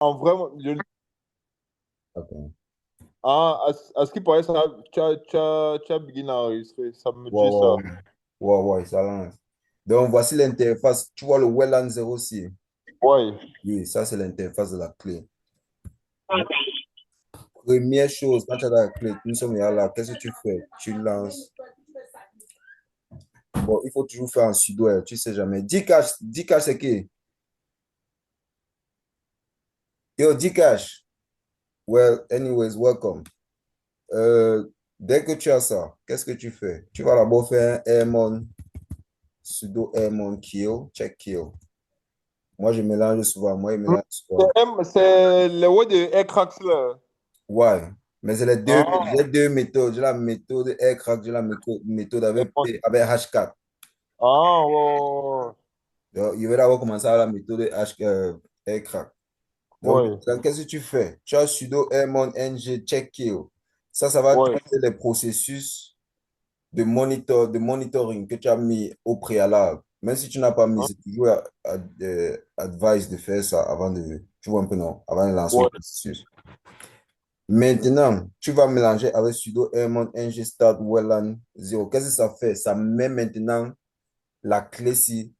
En vrai, Attends. à ce qui paraît, ça, tu as beginné à enregistrer. Ça me Ouais, dit ouais, ça. ouais. Ouais, ouais, ça lance. Donc, voici l'interface. Tu vois le WLAN 06. Ouais. Oui, ça, c'est l'interface de la clé. Donc, première chose, quand tu as la clé, nous sommes là, qu'est-ce que tu fais? Tu lances. Bon, il faut toujours faire un sudo, tu sais jamais. Dcache, c'est qui? Yo, Dcache. Well, anyways, welcome. Euh, Dès que tu as ça, qu'est-ce que tu fais? Tu vas d'abord faire un airmon, sudo airmon kill, check kill. Moi, je mélange souvent. Moi, je mélange souvent. C'est le word de Aircrax là. Ouais, mais c'est Ah, les deux méthodes. J'ai la méthode aircrack, j'ai la méthode avec, Aircrax. avec H4. Ouais, Donc, il va d'abord commencer avec la méthode aircrack. Donc, ouais, qu'est-ce que tu fais? Tu as sudo airmon ng check kill. Ça va ouais, traiter les processus de monitoring que tu as mis au préalable. Même si tu n'as pas mis, hein, c'est toujours advice de faire ça avant de, tu vois un peu non, avant de lancer le ouais, processus. Maintenant, tu vas mélanger avec sudo airmon ng start WLAN 0. Qu'est-ce que ça fait? Ça met maintenant la clé-ci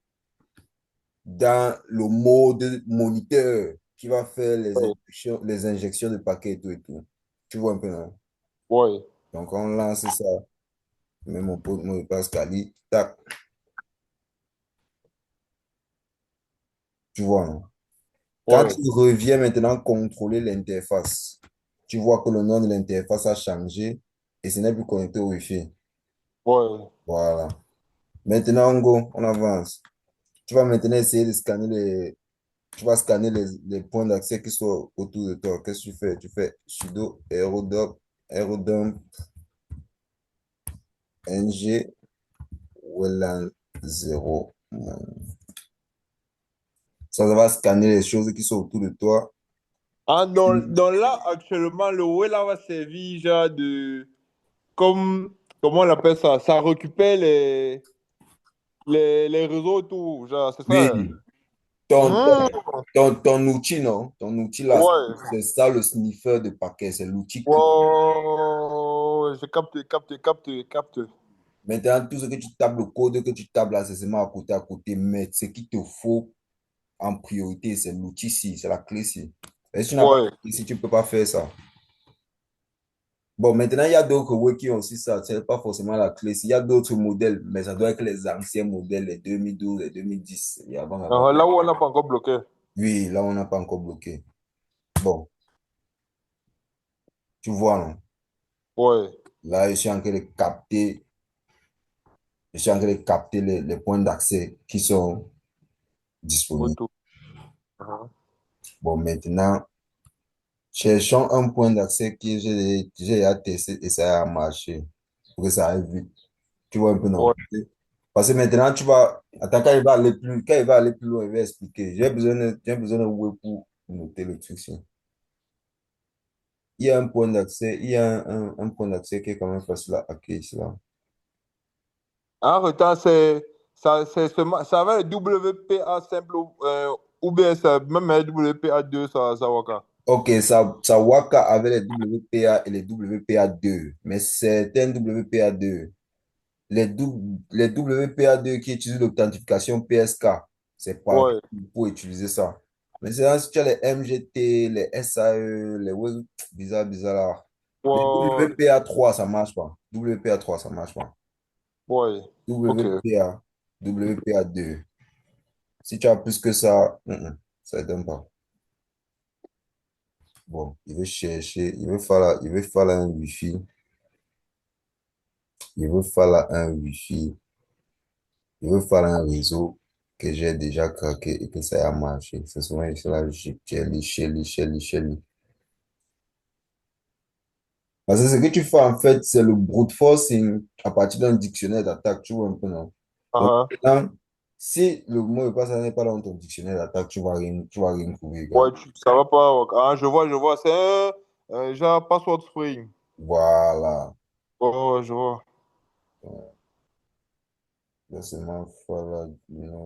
dans le mode moniteur qui va faire ouais, les injections de paquets et tout et tout. Tu vois un peu, non? ouais, Donc, on lance ça. Même mon pote, mot de passe Kali. Tac, tu vois, non? Quand ouais, tu reviens maintenant contrôler l'interface, tu vois que le nom de l'interface a changé et ce n'est plus connecté au Wi-Fi. ouais. Voilà. Maintenant, on go, on avance. Tu vas maintenant essayer de scanner tu vas scanner les points d'accès qui sont autour de toi. Qu'est-ce que tu fais? Tu fais sudo aerodump ng WLAN 0. Ça va scanner les choses qui sont autour de toi. Ah, donc là, actuellement, le web là va servir genre de. Comme. Comment on appelle ça? Ça récupère les réseaux et tout. Genre, c'est ça. Oui, ton, Hein? ton outil, non? Ton outil là, Ouais. c'est ça le sniffer de paquet, c'est l'outil clé. Ouais, je capte, capte, capte, capte. Maintenant, tout ce que tu tapes, le code que tu tapes là, c'est seulement à côté, mais ce qu'il te faut en priorité, c'est l'outil-ci, c'est la clé-ci. Et si tu n'as pas Ouais. la clé-ci, tu ne peux pas faire ça. Bon, maintenant, il y a d'autres web qui ont aussi ça, c'est pas forcément la clé-ci. Il y a d'autres modèles, mais ça doit être les anciens modèles, les 2012, les 2010, et avant, avant. Là où on n'a pas encore bloqué. Oui, là, on n'a pas encore bloqué. Bon, tu vois, non? Ouais. Là, je suis en train de capter les points d'accès qui sont disponibles. Autour. Uh-huh. Bon, maintenant, cherchons un point d'accès que j'ai déjà testé et ça a marché. Pour que ça aille vite. Tu vois un peu, non? Ouais. Parce que maintenant, tu vas. Attends, quand il va aller plus loin, il va expliquer. J'ai besoin de web pour noter le truc. Ici. Il y a un point d'accès, il y a un point d'accès qui est quand même facile à hacker ici, là. En retard, ça va le WPA simple ou bien ça, même le WPA2, ça va quand? Ok, ça Waka avec les WPA et les WPA2, mais c'est un WPA2. Les WPA2 qui utilisent l'authentification PSK, c'est pas Ouais. pour utiliser ça. Mais c'est si tu as les MGT, les SAE, les web bizarre, bizarre là. Les Ouais. WPA3, ça marche pas. WPA3, ça marche pas. Ouais. Ok. WPA, WPA2. Si tu as plus que ça, ça ne donne pas. Bon, il veut chercher, il veut faire là un Wi-Fi. Il veut faire là un Wi-Fi. Il veut faire un réseau que j'ai déjà craqué et que ça a marché. C'est souvent ici là, Shelly. Parce que ce que tu fais en fait, c'est le brute forcing à partir d'un dictionnaire d'attaque. Tu vois un peu, non? Donc, Uh-huh. maintenant, si le mot de passe n'est pas dans ton dictionnaire d'attaque, tu vas rien trouver, gars. Ouais, ça va pas. Ouais. Ah, je vois. C'est un genre password spring. Voilà. Oh, ouais, je vois. Là, c'est moi, voilà,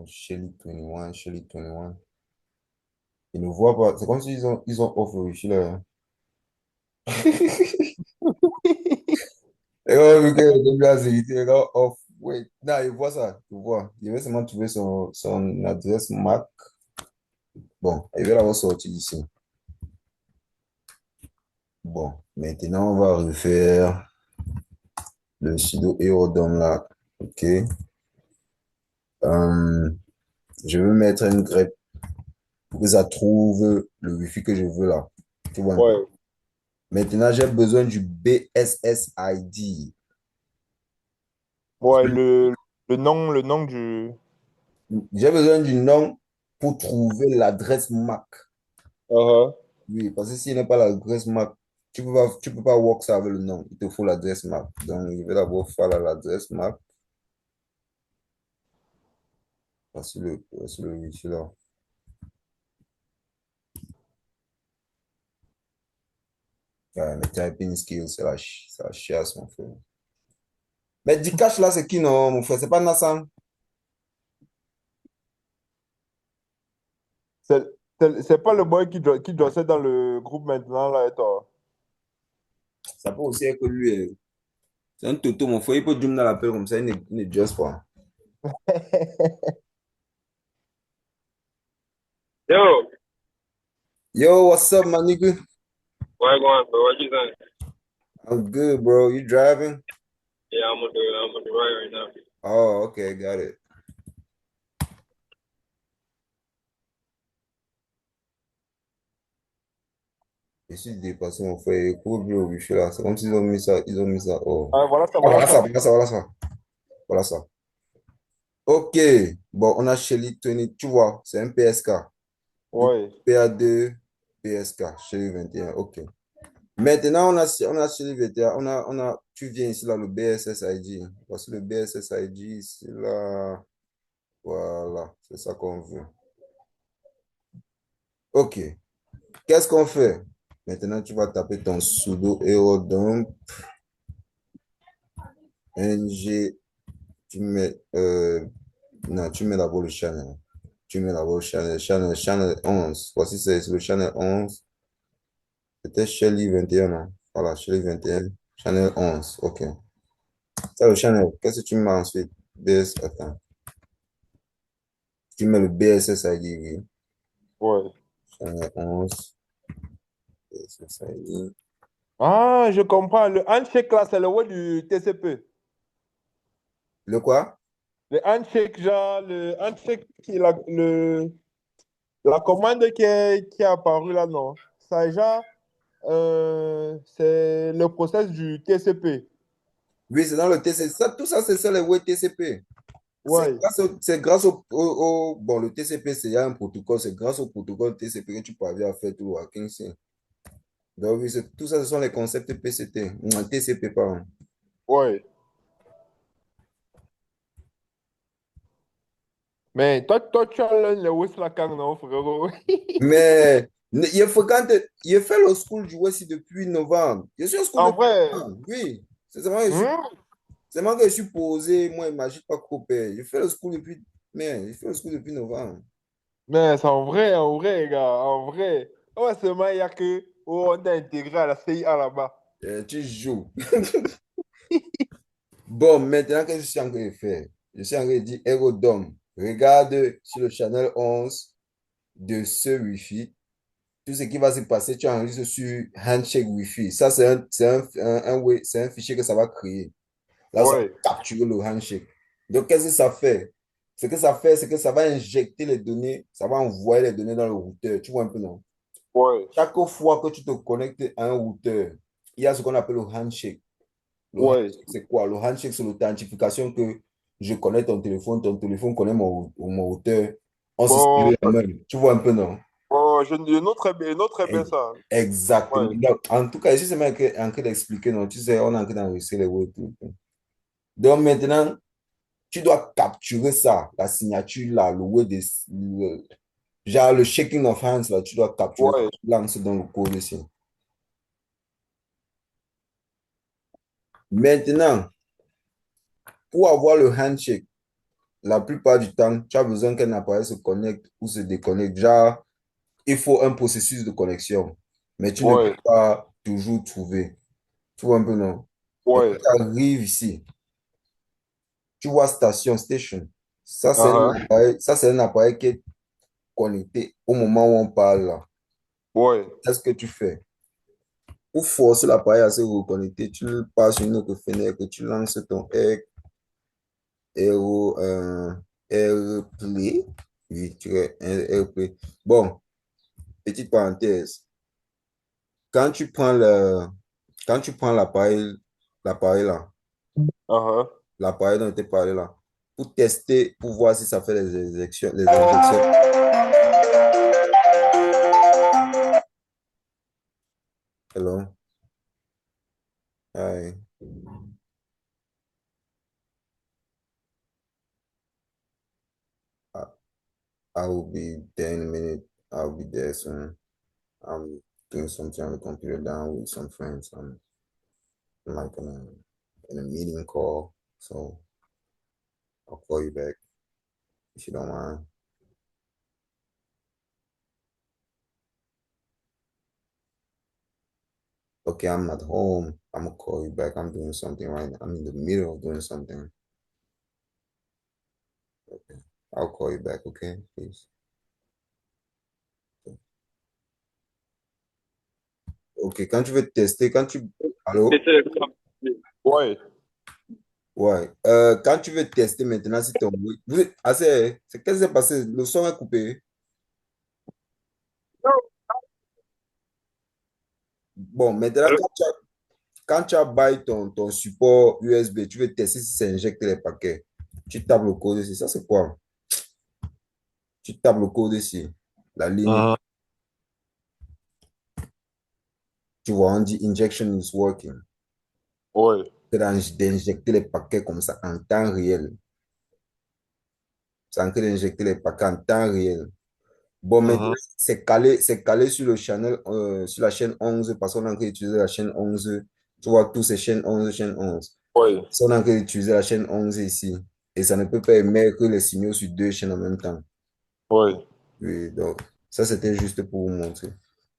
Shelly 21, Shelly 21. Ils ne voient pas. C'est comme s'ils ils ont off le wifi là. Et on vu que le gars, il était là, off. Wait, non, il voit ça. Il voit. Il veut seulement trouver son adresse MAC. Bon, il va l'avoir sorti d'ici. Bon, maintenant, on va refaire le sudo Erodom là. OK. Euh, je veux mettre une grep pour que ça trouve le wifi que je veux là. Tu vois un peu. Ouais. Maintenant, j'ai besoin du BSSID. Ouais, le nom du. J'ai besoin du nom pour trouver l'adresse MAC. Uh-huh. Oui, parce que s'il n'est pas l'adresse MAC, tu peux pas work ça avec le nom. Il te faut l'adresse MAC. Donc, je vais d'abord faire l'adresse MAC. Voici le wifi là. Ouais, mais typing skills, c'est la chiasse, mon frère. Mais Dikash là, c'est qui, non, mon frère? C'est pas Nassan. C'est c'est pas le boy qui doit dans le groupe maintenant, là, et toi. Ça peut aussi être que lui. C'est un toto, mon frère. Il peut doom dans l'appel comme ça. Il ne just pas. Yo, Yo, what's up, my nigga? why go on, bro? What you saying? I'm good, bro. You driving? Yeah, I'm on the ride right now. Oh, okay, got it. Je suis dépassé, mon frère. Cool, bro. Je suis là. C'est comme s'ils ont mis ça. Ils ont mis ça. Oh. Ah, voilà ça, Ah, voilà voilà ça, ça. voilà ça, voilà ça. Voilà ça. Ok. Bon, on a Shelly 20. Tu vois, c'est un PSK. Ouais, PA2, PSK. Shelly 21. Ok. Maintenant, on a Shelly 21. Tu viens ici, là, le BSSID. Voici le BSSID ici, là. Voilà. C'est ça qu'on veut. Ok. Qu'est-ce qu'on fait? Maintenant, tu vas taper ton sudo eodump ng. Tu mets, non, tu mets d'abord le channel. Tu mets d'abord le channel 11. Voici, c'est le channel 11. C'était Shelly 21, non? Voilà, Shelly 21, channel 11. OK. C'est le channel. Qu'est-ce que tu mets ensuite? Attends. Tu mets le BSSID, oui. ouais. Channel 11. BSSID. Ah, je comprends. Le handshake, là, c'est le word du TCP. Le quoi? Le handshake, genre, le handshake, la commande qui est apparue là, non. Ça, genre, c'est le process du TCP. Oui, c'est dans le TCP. Tout ça, c'est ça, les web TCP. Ouais, C'est grâce bon, le TCP, c'est un protocole. C'est grâce au protocole TCP que tu parviens à faire tout le hacking. Donc, oui, tout ça, ce sont les concepts PCT. TCP, pardon. ouais. Mais toi, tu as le Westlacan, non, frérot? Mais il fait le school du West depuis novembre. Je suis au school En depuis vrai, novembre. Oui. C'est seulement que hmm? je suis posé. Moi, il ne m'agite pas couper. Je fais le school depuis. Mais je fais le school depuis novembre. Mais c'est en vrai, gars, en vrai. Ouais, seulement, il y a que oh, on t'a intégré à la CIA là-bas. Tu joues. Bon, maintenant, qu'est-ce que je suis en train de faire? Je suis en train de dire, Erodom, regarde sur le channel 11 de ce Wi-Fi. Tout ce qui va se passer, tu enregistres sur Handshake Wi-Fi. Ça, c'est un fichier que ça va créer. Là, ça va Ouais, capturer le handshake. Donc, qu'est-ce que ça fait? Ce que ça fait, c'est que ça va injecter les données, ça va envoyer les données dans le routeur. Tu vois un peu, non? ouais, Chaque fois que tu te connectes à un routeur, il y a ce qu'on appelle le handshake. Le ouais. handshake, c'est quoi? Le handshake, c'est l'authentification que je connais ton téléphone connaît mon routeur. On se Bon, serre la main. Tu vois un peu, non? bon, je note très bien E- ça. Exactement. Ouais, Donc, en tout cas, ici, c'est même en train d'expliquer, non? Tu sais, on est en train d'enregistrer les mots et tout. Donc, maintenant, tu dois capturer ça, la signature là, genre le shaking of hands là, tu dois capturer, ouais, tu lances dans le code ici. Maintenant, pour avoir le handshake, la plupart du temps, tu as besoin qu'un appareil se connecte ou se déconnecte. Genre, il faut un processus de connexion, mais tu ne peux Ouais, pas toujours trouver. Tu vois un peu, non? Et quand ouais. tu arrives ici, tu vois station. Uh-huh. Ça, c'est un appareil qui est connecté au moment où on parle là. Ouais, Qu'est-ce que tu fais? Pour forcer l'appareil à se reconnecter, tu le passes sur une autre fenêtre, tu lances ton AirPlay. Oui, tu as un AirPlay. Bon, petite parenthèse. Quand tu prends quand tu prends l'appareil là, uh-huh. l'appareil dont je t'ai parlé là, pour tester, pour voir si ça fait les injections. Hello. Hi. I, I will be there in a minute. I'll be there soon. I'm doing something on the computer down with some friends. I'm like in a meeting call. So I'll call you back if you don't mind. Okay, I'm at home. I'm gonna call you back. I'm doing something right now. I'm in the middle of doing something. Okay. I'll call you back, okay? Please. Ok, quand tu veux tester, Allô? Essaie de Ouais. Ouais. Quand tu veux tester maintenant si ton... c'est qu'est-ce qui s'est passé? Le son est coupé. Bon, maintenant, Allô? quand tu as buy ton support USB, tu veux tester si ça injecte les paquets. Tu tapes le code ici. Ça, c'est quoi? Tu tapes le code ici. La ligne, Uh-huh. tu vois, on dit injection is working. Ouais. C'est d'injecter les paquets comme ça en temps réel. C'est en train d'injecter les paquets en temps réel. Bon, maintenant, Uh-huh. c'est calé sur sur la chaîne 11 parce qu'on a utilisé la chaîne 11. Tu vois, tous ces chaînes 11 chaîne 11. Ouais. Si on a utilisé la chaîne 11 ici, et ça ne peut pas émettre que les signaux sur deux chaînes en même temps. Ouais. Oui, donc, ça, c'était juste pour vous montrer.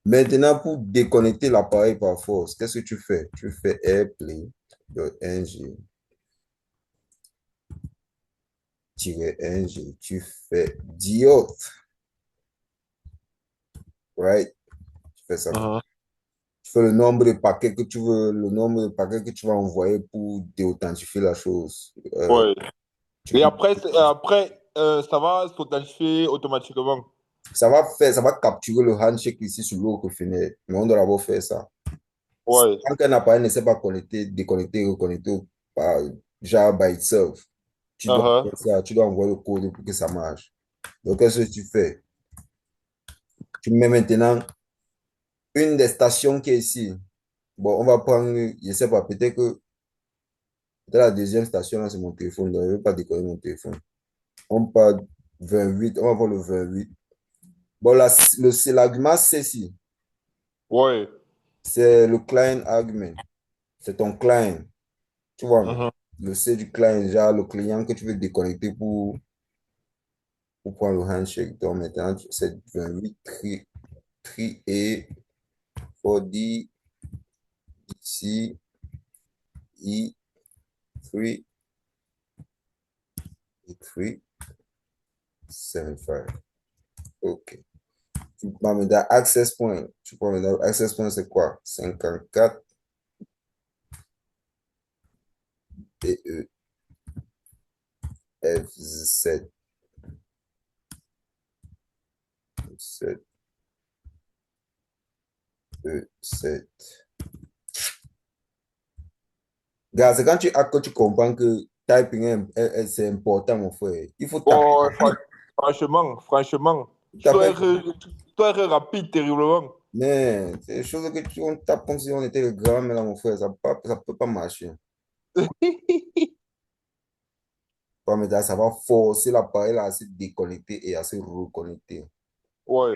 Maintenant, pour déconnecter l'appareil par force, qu'est-ce que tu fais? Tu fais airplay.ng-ng, tu fais diode, right? Tu fais ça. Uh-huh. Tu fais le nombre de paquets que tu veux, le nombre de paquets que tu vas envoyer pour déauthentifier la chose. Ouais. Tu Et cliques. après, ça va s'authentifier automatiquement. Ça va capturer le handshake ici sur l'autre fenêtre. Mais on doit d'abord faire ça. Ouais. Tant qu'un appareil ne s'est pas connecté, déconnecté, reconnecté par, genre by itself, Uh-huh. tu dois envoyer le code pour que ça marche. Donc, qu'est-ce que tu fais? Tu mets maintenant une des stations qui est ici. Bon, on va prendre, je ne sais pas, peut-être la deuxième station, là, c'est mon téléphone. Donc, je ne vais pas décoller mon téléphone. On part 28, on va voir le 28. Bon, là, c'est l'argument C ici. Ouais. C'est le client argument. C'est ton client. Tu vois, Uh-huh. le C du client, genre le client que tu veux déconnecter pour prendre le handshake. Donc maintenant, c'est 28 et for D, C, E, 3, 3, 7, 5. OK. Tu prends maintenant access point. Tu prends maintenant access point, c'est quoi? 54 et E, F7, 7, E7. Gars, c'est quand que tu comprends que typing c'est important, mon frère. Il faut taper Bon, rapide. franchement, tu dois Taper. être, tu dois être rapide terriblement. Mais c'est des choses que on tape comme si on était le grand, mais là, mon frère, ça peut pas marcher. Toi, mais là, ça va forcer l'appareil là, à se déconnecter et à se reconnecter. Ouais.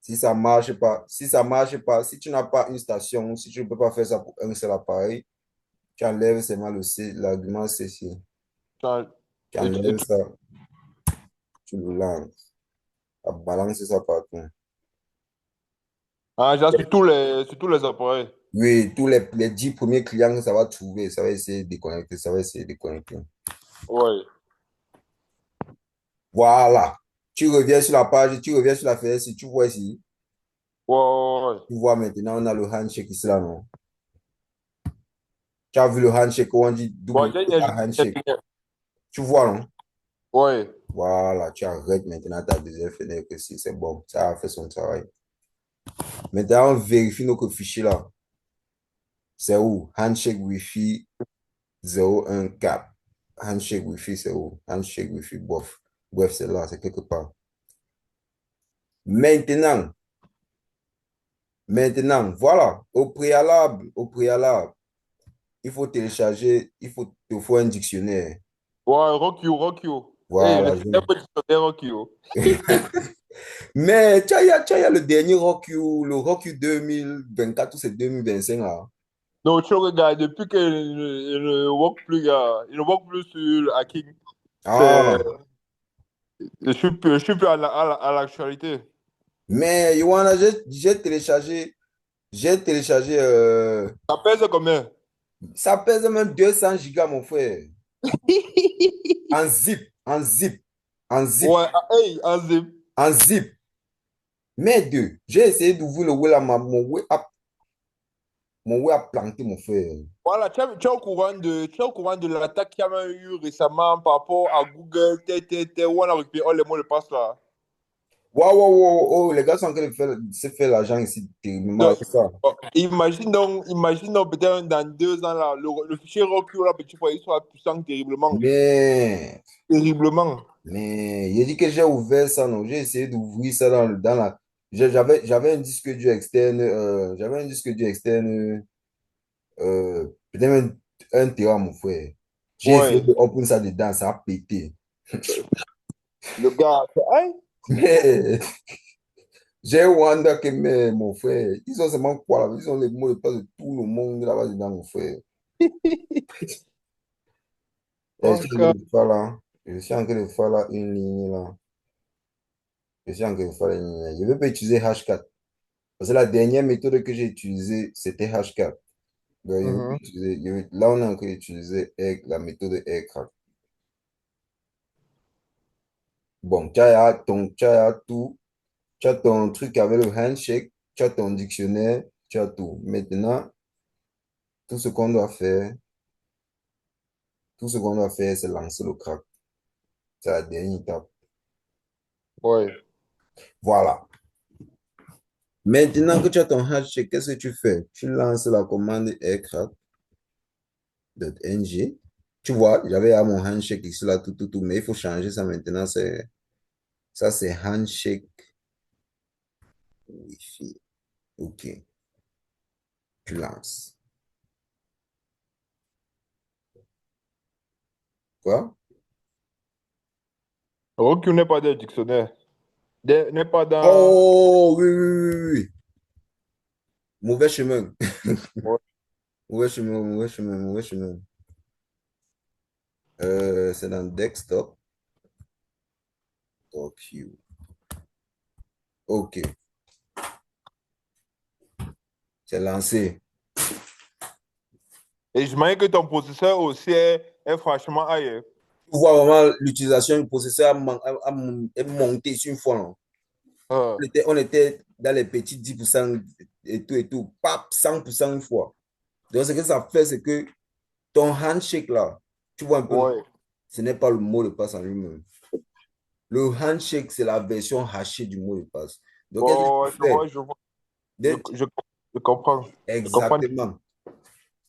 Si tu n'as pas une station, si tu ne peux pas faire ça pour un seul appareil, tu enlèves seulement l'argument ceci. Ça- Tu Et, enlèves ça, tu le lances. à balancer ça partout. Ah, genre sur tous les appareils. Oui, tous les 10 premiers clients que ça va trouver, ça va essayer de déconnecter, ça va essayer de déconnecter. Ouais. Voilà. Tu reviens sur la page, tu reviens sur la fenêtre, si tu vois ici, Ouais, ouais, ouais. tu vois maintenant, on a le handshake ici là, non? Tu as vu le handshake, on dit Bon, double j'ai gagné. handshake. Tu vois, non? Ouais. Voilà, tu arrêtes maintenant ta deuxième fenêtre ici, c'est bon, ça a fait son travail. Maintenant, on vérifie notre fichier là. C'est où? Handshake Wi-Fi 014. Handshake Wi-Fi, c'est où? Handshake Wi-Fi, bof. Bref, c'est là, c'est quelque part. Maintenant, voilà, au préalable, il faut télécharger, il faut un dictionnaire. Ouais, Rock You, Rock You. Hey, le Voilà. système de dictionnaire Rock You. Mais tu as le dernier RockU, le RockU 2024 ou c'est 2025 là. Donc, tu regardes, depuis qu'il ne work plus, il ne work plus sur le hacking. C'est, Ah, je suis plus à l'actualité. mais Yoanna, j'ai téléchargé, Ça pèse combien? ça pèse même 200 gigas, mon frère. En zip, en zip, en zip, Ouais, ah, hey, Azim. en zip. Mais deux, j'ai essayé d'ouvrir le web là, mon web a planté, mon frère. Voilà, tu es au courant tu es au courant de l'attaque qu'il y a même eu récemment par rapport à Google, où on a récupéré les mots de passe là. Waouh, waouh, waouh, oh, les gars sont en train de se faire l'argent ici, terriblement Donc, avec ça. imagine donc peut-être dans 2 ans là, le fichier recul là, petit frère, il sera puissant terriblement. Mais, Terriblement. mais, il a dit que j'ai ouvert ça, non, j'ai essayé d'ouvrir ça dans la, j'avais un disque dur externe, peut-être même un téra, mon frère. J'ai essayé Ouais. de open ça dedans, ça a pété. Le gars, hein? Mais, j'ai Wanda que, mais, mon frère, ils ont seulement quoi là? Ils ont les mots de passe de tout le monde là-bas dedans, mon frère. Je suis en train Encore. de faire là. Je suis en train de faire là une ligne là. Je suis en train de faire une ligne là. Je ne vais pas utiliser H4. Parce que la dernière méthode que j'ai utilisée, c'était H4. Donc, je vais pas Mhm. utiliser, là, on a encore utilisé la méthode aircraft. Bon, tu as tout. Tu as ton truc avec le handshake. Tu as ton dictionnaire. Tu as tout. Maintenant, tout ce qu'on doit faire, c'est lancer le crack. C'est la dernière étape. Ouais. Voilà. Maintenant que tu as ton handshake, qu'est-ce que tu fais? Tu lances la commande aircraft.ng. Tu vois, j'avais à mon handshake ici, là, tout, mais il faut changer ça maintenant. Ça, c'est handshake Wi-Fi. OK, tu lances. Quoi? Recul n'est pas dans le dictionnaire. N'est pas dans. Oh, oui, oui, oui, oui, oui. Mauvais chemin. Ouais. Mauvais chemin, mauvais chemin, mauvais chemin. C'est dans desktop. OK. OK, c'est lancé. Et je m'imagine que ton processeur aussi est franchement ailleurs. Tu vois vraiment l'utilisation du processeur est montée sur une fois, non? Ah, On était dans les petits 10% et tout, pap, 100% une fois. Donc, ce que ça fait, c'est que ton handshake là, tu vois un peu, ouais. ce n'est pas le mot de passe en lui-même. Le handshake, c'est la version hachée du mot de passe. Donc, qu'est-ce que Ouais, tu fais? je vois, je, Dès- je, je comprends. Je comprends. Exactement.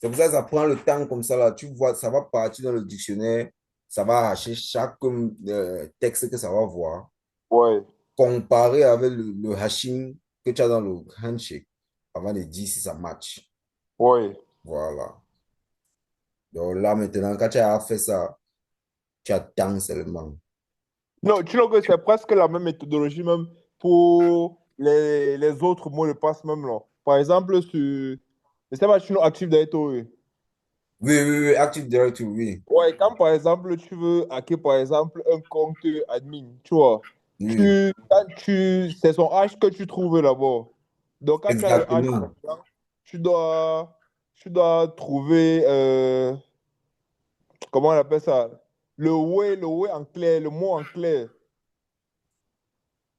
C'est pour ça que ça prend le temps comme ça là. Tu vois, ça va partir dans le dictionnaire, ça va hacher chaque texte que ça va voir, Ouais, comparé avec le hashing que tu as dans le handshake, avant de dire si ça match. ouais. Voilà. Donc là, maintenant, quand tu as fait ça, tu attends seulement. Non, tu vois que c'est presque la même méthodologie même pour les autres mots de passe même là. Par exemple, sur le système Active Directory. Oui, oui, oui, Active Directory, oui. Ouais, quand par exemple tu veux hacker par exemple un compte admin, tu vois. Oui, c'est son hash que tu trouves là-bas. Donc, quand tu as le hash, exactement. tu dois, tu dois trouver, comment on appelle ça? Le way en clair, le mot en clair.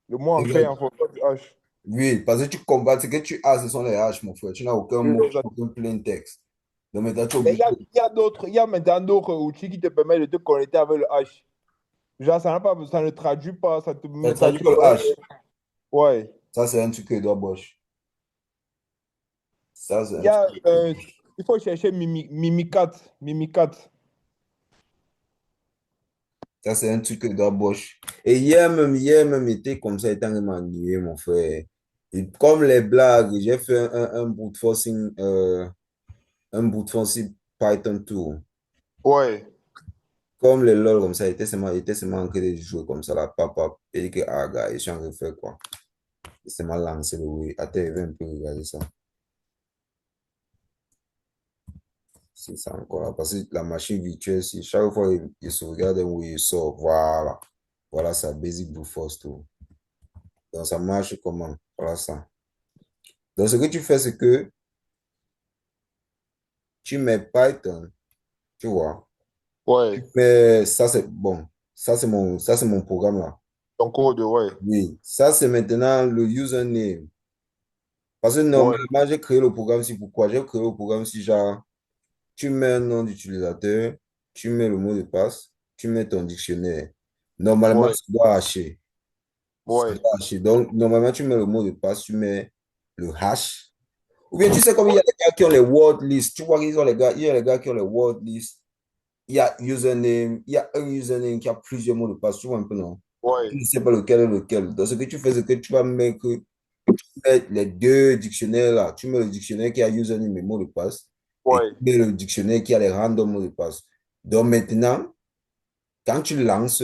Le mot en clair en fonction du hash. Oui, parce que tu combats, ce que tu as, ce sont les haches, mon frère. Tu n'as aucun Oui, mot, exact. aucun plain texte. Donc maintenant, tu es Mais obligé. il y a maintenant d'autres outils qui te permettent de te connecter avec le hash. Genre, ça n'a pas, ça ne traduit pas, ça te Ça met, ça traduit te que le connecte. H. Ouais. Ça, c'est un truc que doit Bosch. Ça, c'est Il un y truc. a, il faut chercher Mimikat. Mimikat. Ça, c'est un truc que doit Bosch. Et hier même, il était comme ça, il était en train de m'ennuyer, mon frère. Et comme les blagues, j'ai fait un brute forcing, un brute forcing Python tour. Ouais. Comme les LOL, comme ça, il était seulement en train de jouer comme ça, là, papa. Il dit que, ah, gars, je suis en train de faire quoi? Il s'est mal lancé le oui. Attends, il va un peu regarder ça. C'est ça encore là. Parce que la machine virtuelle, si chaque fois il se regarde où il sort, voilà. Voilà ça, basic brute force tout. Donc ça marche comment? Voilà ça. Donc ce que tu fais, c'est que tu mets Python, tu vois. Ouais. Mais ça, c'est bon. Ça, c'est mon programme là. Ton code, ouais. Oui. Ça, c'est maintenant le username. Parce que Ouais. normalement, j'ai créé le programme si pourquoi? J'ai créé le programme si genre, tu mets un nom d'utilisateur, tu mets le mot de passe, tu mets ton dictionnaire. Normalement, Ouais. ça doit hacher. Ça Ouais. doit hacher. Donc, normalement, tu mets le mot de passe, tu mets le hash. Ou bien, tu sais, comme il y a des gars qui ont les word lists, tu vois qu'ils ont les gars, il y a les gars qui ont les word lists. Il y a username, il y a un username qui a plusieurs mots de passe, tu vois un peu, non? Tu Ouais. ne sais pas lequel est lequel. Donc, ce que tu fais, c'est que tu vas mettre les deux dictionnaires là. Tu mets le dictionnaire qui a username et mot de passe, et tu Ouais. mets le dictionnaire qui a les random mots de passe. Donc, maintenant, quand tu lances,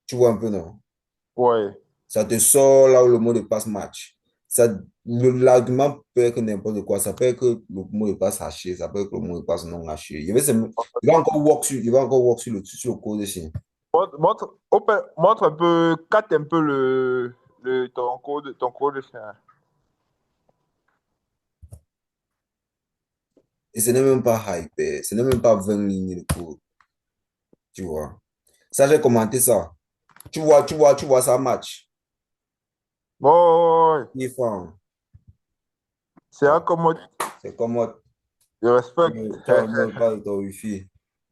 tu vois un peu, non? Ouais. Ça te sort là où le mot de passe match. Ça, l'argument peut être n'importe quoi. Ça peut être que le mot de passe haché, ça peut être que le mot de passe non haché. Il va encore walk sur, il va encore walk sur le code ici. Montre un peu, capte un peu ton code chien. Et ce n'est même pas hyper. Ce n'est même pas 20 lignes de code. Tu vois. Ça, j'ai commenté ça. Tu vois ça match. Ouais, ouais, ouais. Il faut. C'est un commode. C'est comme moi, Je respecte. tu as même pas de ton wifi.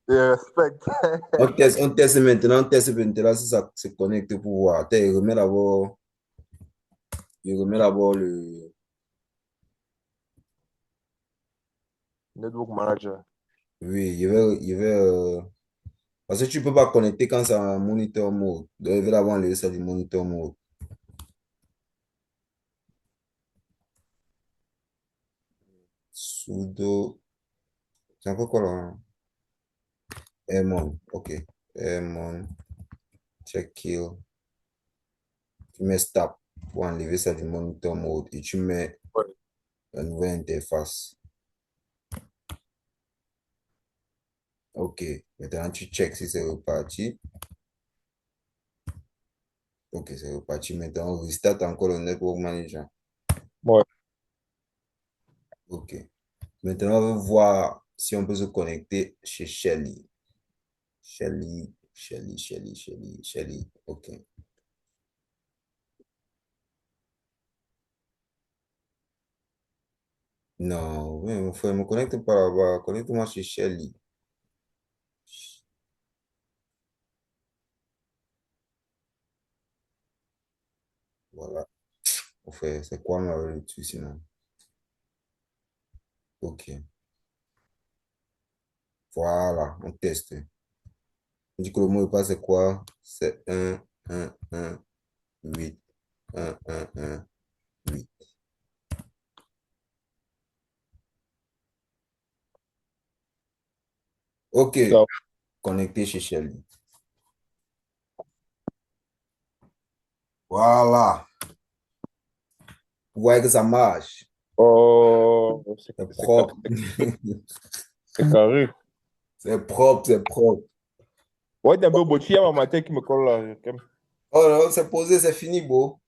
Je respecte. On teste maintenant si ça se connecte pour voir. Attends, il remet d'abord le. Network manager. Oui, parce que tu peux pas connecter quand c'est en monitor mode. Donc, il va d'abord enlever ça du monitor mode. Sudo. C'est encore quoi là? Airmon. Ok. Airmon. Check kill. Tu mets stop pour enlever ça du monitor mode et tu mets Ouais. la nouvelle interface. Ok. Maintenant, tu check si c'est reparti. Ok, c'est reparti. Maintenant, on restart encore le network manager. Ouais. Ok. Maintenant, on va voir si on peut se connecter chez Shelly. Shelly. Ok. Non, ouais, mon frère, me connecte pas là-bas. Connecte-moi chez Shelly. Voilà. Mon frère, c'est quoi le truc sinon? Ok. Voilà, on teste. On dit que le mot de passe, c'est quoi? C'est 1, 8. 8. Ok. Ça- Connecté chez Shelly. Voilà. Vous voyez que ça marche. Oh, C'est propre. c'est carré. C'est propre. Ouais, t'as un peu beau. Il y a ma matin qui me colle là. Oh non, c'est posé, c'est fini, beau.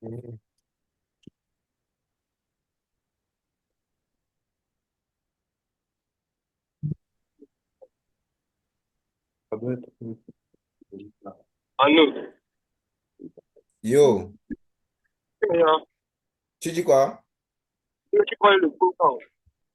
Mhm. Ça doit être- En août. Yo, Yeah. tu dis quoi? Tu crois le courant.